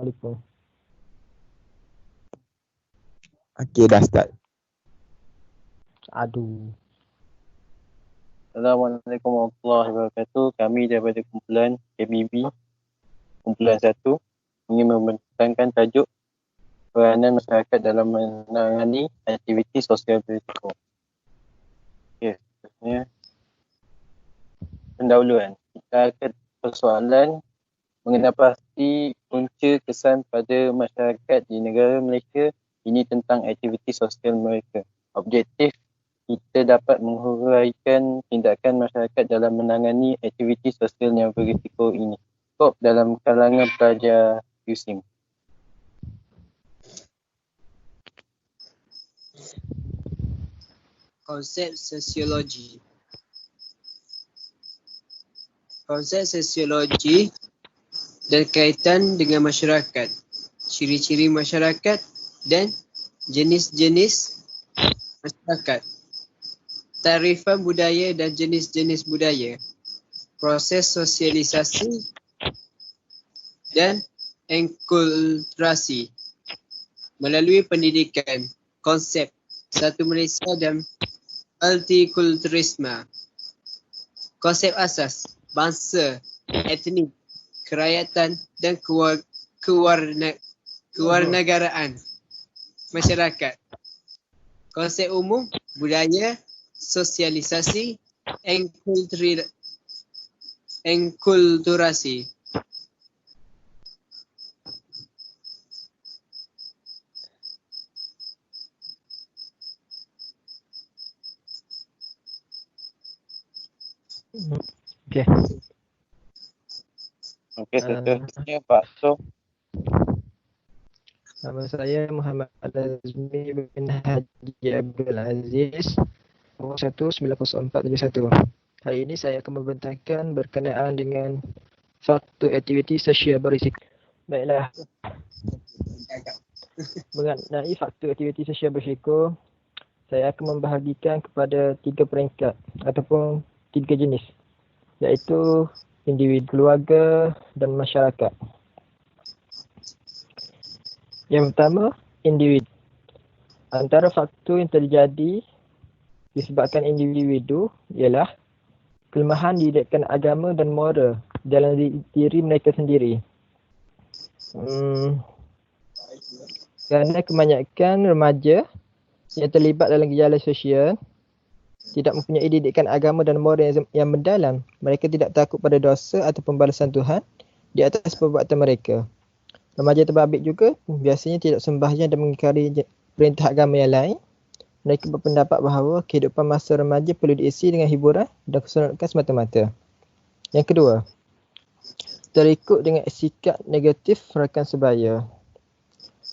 Assalamualaikum. Okey, dah start. Aduh. Assalamualaikum warahmatullahi wabarakatuh. Kami daripada kumpulan KBB, kumpulan 1, ingin membentangkan tajuk peranan masyarakat dalam menangani aktiviti sosial berisiko. Okey, seterusnya pendahuluan. Kita akan persoalan mengenai pasti punca kesan pada masyarakat di negara Malaysia ini tentang aktiviti sosial mereka. Objektif kita dapat menghuraikan tindakan masyarakat dalam menangani aktiviti sosial yang berisiko ini. Skop dalam kalangan pelajar USIM. Konsep sosiologi. Konsep sosiologi berkaitan dengan masyarakat, ciri-ciri masyarakat dan jenis-jenis masyarakat. Tarifan budaya dan jenis-jenis budaya, proses sosialisasi dan enkulturasi melalui pendidikan, konsep satu Malaysia dan multikulturalisme. Konsep asas, bangsa, etnik, kerakyatan dan kewarganegaraan masyarakat. Konsep umum, budaya, sosialisasi, enkulturasi. Okey. Okey, seterusnya Pak So. Nama saya Muhammad Azmi bin Haji Abdul Aziz, nombor 1904771. Hari ini saya akan membentangkan berkenaan dengan faktor aktiviti sosial berisiko. Baiklah. Mengenai faktor aktiviti sosial berisiko, saya akan membahagikan kepada 3 peringkat ataupun 3 jenis, iaitu individu, keluarga dan masyarakat. Yang pertama, individu. Antara faktor yang terjadi disebabkan individu ialah kelemahan didikan agama dan moral dalam diri mereka sendiri. Kerana kebanyakan remaja yang terlibat dalam gejala sosial tidak mempunyai didikan agama dan moral yang mendalam. Mereka tidak takut pada dosa atau pembalasan Tuhan di atas perbuatan mereka. Remaja terbabit juga biasanya tidak sembahyang dan mengingkari perintah agama yang lain. Mereka berpendapat bahawa kehidupan masa remaja perlu diisi dengan hiburan dan keseronokan semata-mata. Yang kedua, terikut dengan sikap negatif rakan sebaya.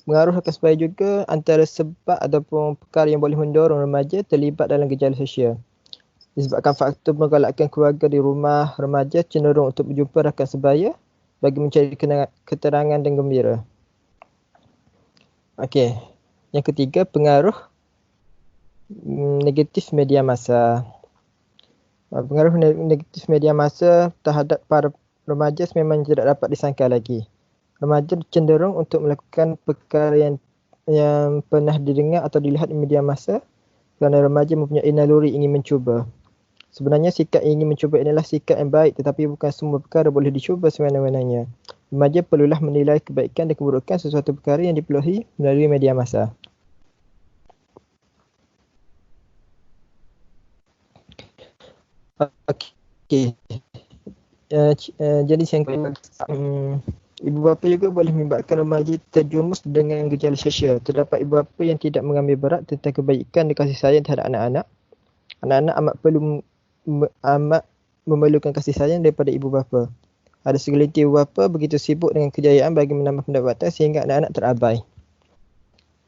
Pengaruh rakan sebaya juga antara sebab ataupun perkara yang boleh mendorong remaja terlibat dalam gejala sosial. Disebabkan faktor penggalakan keluarga di rumah, remaja cenderung untuk berjumpa rakan sebaya bagi mencari keterangan dan gembira. Okey. Yang ketiga, pengaruh negatif media massa. Pengaruh negatif media massa terhadap para remaja memang tidak dapat disangkal lagi. Remaja cenderung untuk melakukan perkara yang pernah didengar atau dilihat di media massa kerana remaja mempunyai naluri ingin mencuba. Sebenarnya sikap ingin mencuba adalah sikap yang baik, tetapi bukan semua perkara boleh dicuba semena-menanya. Remaja perlulah menilai kebaikan dan keburukan sesuatu perkara yang diperolehi melalui media massa. Okey. Jadi yang kedua, ibu bapa juga boleh menyebabkan remaja terjumus dengan gejala sosial. Terdapat ibu bapa yang tidak mengambil berat tentang kebaikan dan kasih sayang terhadap anak-anak. Anak-anak amat memerlukan kasih sayang daripada ibu bapa. Ada segelintir ibu bapa begitu sibuk dengan kejayaan bagi menambah pendapatan sehingga anak-anak terabai.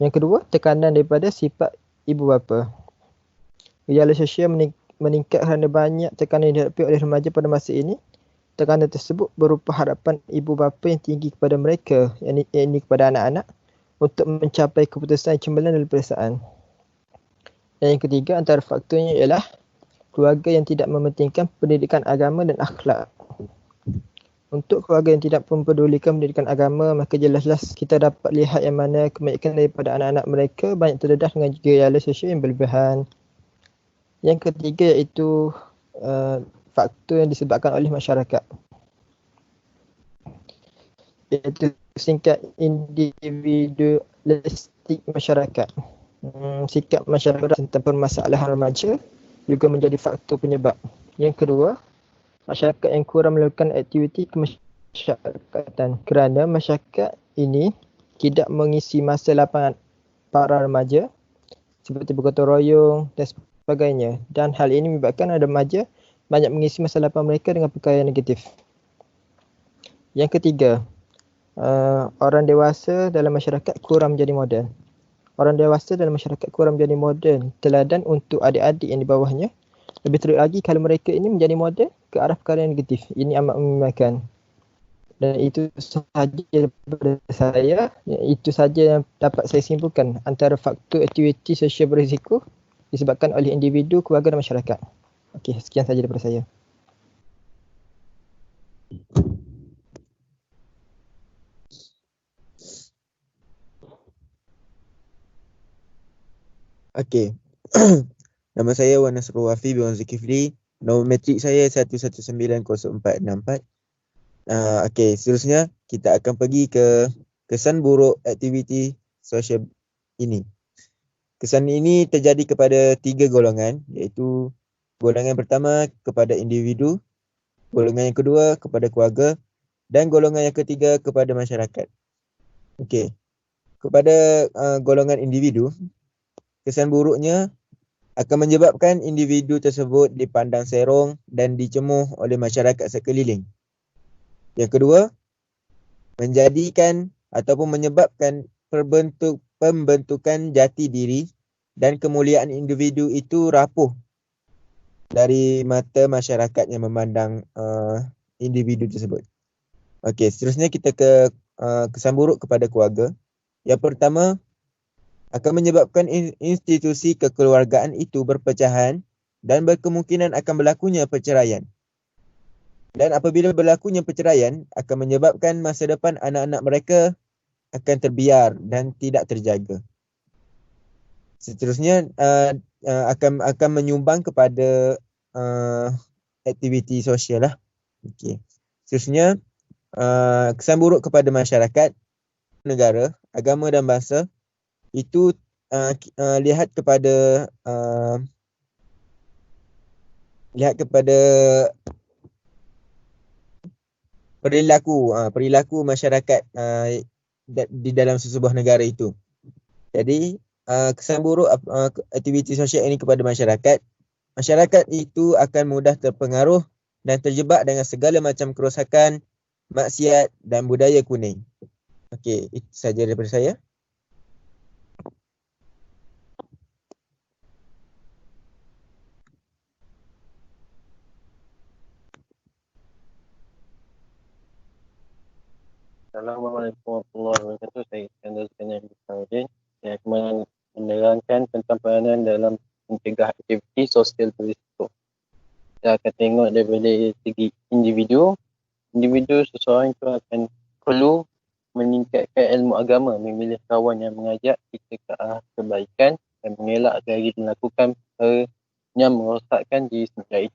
Yang kedua, tekanan daripada sifat ibu bapa. Gejala sosial meningkat kerana banyak tekanan yang dihadapi oleh remaja pada masa ini. Tekanan tersebut berupa harapan ibu bapa yang tinggi kepada mereka, yakni kepada anak-anak, untuk mencapai keputusan yang cemerlang dalam perasaan. Dan yang ketiga, antara faktornya ialah keluarga yang tidak mementingkan pendidikan agama dan akhlak. Untuk keluarga yang tidak mempedulikan pendidikan agama, maka jelas-jelas kita dapat lihat yang mana kebanyakan daripada anak-anak mereka banyak terdedah dengan gejala sosial yang berlebihan. Yang ketiga iaitu faktor yang disebabkan oleh masyarakat, iaitu tingkat individualistik masyarakat. Sikap masyarakat tentang permasalahan remaja juga menjadi faktor penyebab. Yang kedua, masyarakat yang kurang melakukan aktiviti kemasyarakatan kerana masyarakat ini tidak mengisi masa lapangan para remaja seperti bergotong royong dan sebagainya, dan hal ini menyebabkan remaja banyak mengisi masa lapangan mereka dengan perkara negatif. Yang ketiga, orang dewasa dalam masyarakat kurang menjadi model. Orang dewasa dalam masyarakat kurang menjadi model teladan untuk adik-adik yang di bawahnya. Lebih teruk lagi kalau mereka ini menjadi model ke arah perkara yang negatif. Ini amat menyayangkan. Dan itu sahaja daripada saya. Itu sahaja yang dapat saya simpulkan antara faktor aktiviti sosial berisiko disebabkan oleh individu, keluarga dan masyarakat. Okey, sekian sahaja daripada saya. Okey. Nama saya Wan Nasrul Wafi bin Zulkifli. Nombor matrik saya 11904464. Okey, seterusnya kita akan pergi ke kesan buruk aktiviti sosial ini. Kesan ini terjadi kepada 3 golongan, iaitu golongan pertama kepada individu, golongan yang kedua kepada keluarga dan golongan yang ketiga kepada masyarakat. Okey. Kepada golongan individu, kesan buruknya akan menyebabkan individu tersebut dipandang serong dan dicemuh oleh masyarakat sekeliling. Yang kedua, menjadikan ataupun menyebabkan pembentukan jati diri dan kemuliaan individu itu rapuh dari mata masyarakat yang memandang individu tersebut. Okey, seterusnya kita ke kesan buruk kepada keluarga. Yang pertama, akan menyebabkan institusi kekeluargaan itu berpecahan dan berkemungkinan akan berlakunya perceraian. Dan apabila berlakunya perceraian, akan menyebabkan masa depan anak-anak mereka akan terbiar dan tidak terjaga. Seterusnya akan menyumbang kepada aktiviti sosial lah. Okey. Seterusnya kesan buruk kepada masyarakat, negara, agama dan bangsa itu lihat kepada perilaku masyarakat di dalam sesebuah negara itu. Jadi kesan buruk aktiviti sosial ini kepada masyarakat, masyarakat itu akan mudah terpengaruh dan terjebak dengan segala macam kerosakan, maksiat dan budaya kuning. Okey, itu sahaja daripada saya. Assalamualaikum warahmatullahi wabarakatuh. Saya Iskandar Zainal Bisauddin. Saya akan menerangkan tentang peranan dalam mencegah aktiviti sosial berisiko. Kita akan tengok daripada segi individu. Individu seseorang itu akan perlu meningkatkan ilmu agama, memilih kawan yang mengajak kita ke arah kebaikan dan mengelak dari melakukan perkara yang merosakkan diri sendiri,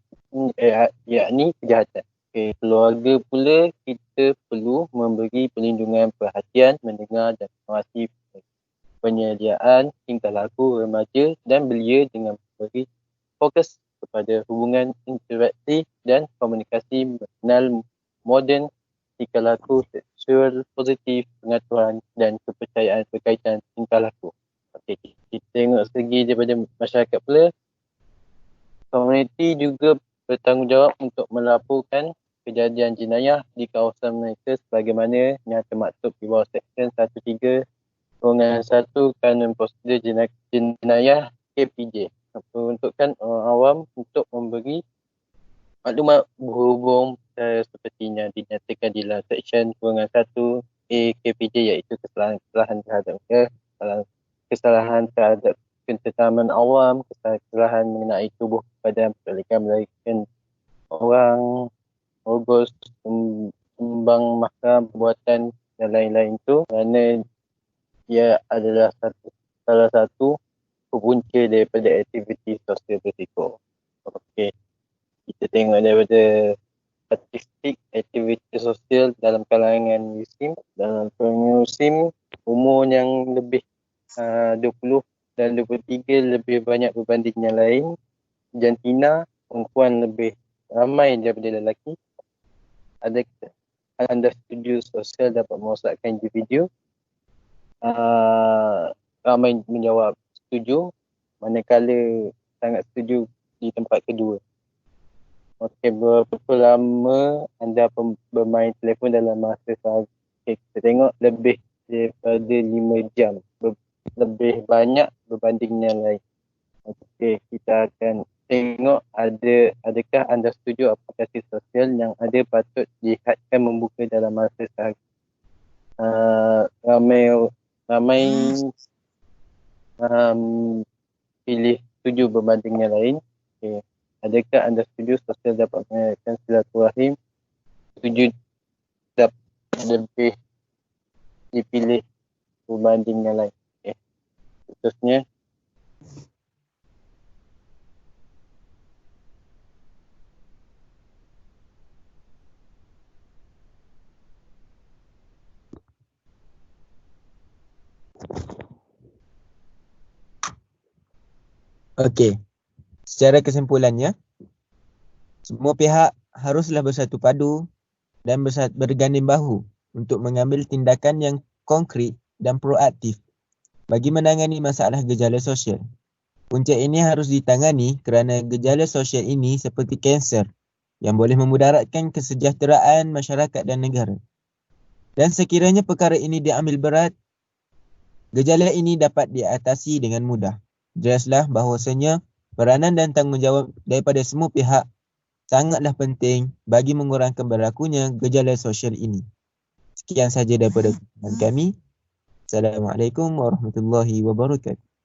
yakni kejahatan. Okay, keluarga pula kita perlu memberi perlindungan, perhatian, mendengar dan mengawasi penyediaan tingkah laku remaja dan belia dengan memberi fokus kepada hubungan interaksi dan komunikasi mengenal moden tingkah laku seksual positif, pengaturan dan kepercayaan berkaitan tingkah laku. Okey, kita tengok segi daripada masyarakat pula. Komuniti juga bertanggungjawab untuk melaporkan kejadian jenayah di kawasan mereka sebagaimana yang termaktub di bawah Seksyen 13 Golongan 1 Kanun Prosedur Jenayah KPJ. Peruntukan orang awam untuk memberi maklumat berhubung sepertinya dinyatakan di dalam Seksyen Golongan 1 KPJ, iaitu kesalahan terhadap ketentaman awam, kesalahan mengenai tubuh badan, melarikan orang, Ogos, kembang makan, buatan dan lain-lain tu, kerana ia adalah salah satu punca daripada aktiviti sosial berisiko. Okey, kita tengok daripada statistik aktiviti sosial dalam kalangan USIM. Dalam kalangan USIM, umur yang lebih 20 dan 23 lebih banyak berbanding yang lain. Jantina, perempuan lebih ramai daripada lelaki. Adakah anda setuju sosial dapat merosakkan individu? Ramai menjawab setuju, manakala sangat setuju di tempat kedua. Okey, berapa lama anda bermain telefon dalam masa sehari? Okay, kita tengok lebih daripada 5 jam. Lebih banyak berbanding yang lain. Okey, kita akan tengok adakah anda setuju aplikasi sosial yang ada patut dihadkan membuka dalam masa sehari. Ramai pilih setuju berbanding yang lain. Okay. Adakah anda setuju sosial dapat mengaitkan silaturahim? Setuju dapat lebih dipilih berbanding yang lain. Okay. Seterusnya, Okey. Secara kesimpulannya, semua pihak haruslah bersatu padu dan berganding bahu untuk mengambil tindakan yang konkret dan proaktif bagi menangani masalah gejala sosial. Punca ini harus ditangani kerana gejala sosial ini seperti kanser yang boleh memudaratkan kesejahteraan masyarakat dan negara. Dan sekiranya perkara ini diambil berat, gejala ini dapat diatasi dengan mudah. Jelaslah bahawasanya peranan dan tanggungjawab daripada semua pihak sangatlah penting bagi mengurangkan berlakunya gejala sosial ini. Sekian sahaja daripada kami. Assalamualaikum warahmatullahi wabarakatuh.